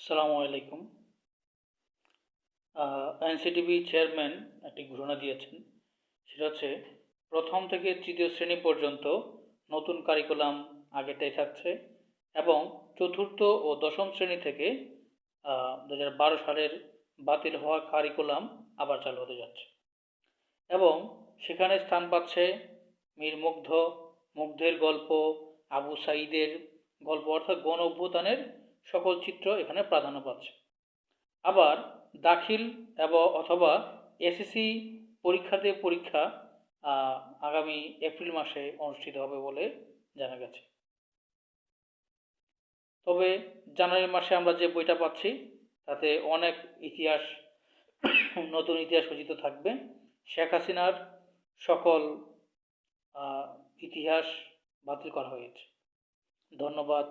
আসসালামু আলাইকুম। NCTB chairman একটি ঘোষণা দিয়েছেন। সেটা হচ্ছে প্রথম থেকে তৃতীয় শ্রেণী পর্যন্ত নতুন কারিকুলাম আগেরটাই থাকছে এবং চতুর্থ ও দশম শ্রেণী থেকে 2012 সালের বাতিল হওয়া কারিকুলাম আবার চালু হতে যাচ্ছে এবং সেখানে স্থান পাচ্ছে মীর মুগ্ধ, মুগ্ধের গল্প, আবু সাঈদের গল্প অর্থাৎ গণ অভ্যুত্থানের সকল চিত্র এখানে প্রাধান্য পাচ্ছে। আবার দাখিল অথবা এসএসসি পরীক্ষার্থীর পরীক্ষা আগামী এপ্রিল মাসে অনুষ্ঠিত হবে বলে জানা গেছে। তবে জানুয়ারি মাসে আমরা যে বইটা পাচ্ছি তাতে অনেক ইতিহাস নতুন ইতিহাস রচিত থাকবে। শেখ হাসিনার সকল ইতিহাস বাতিল করা হয়েছে। ধন্যবাদ।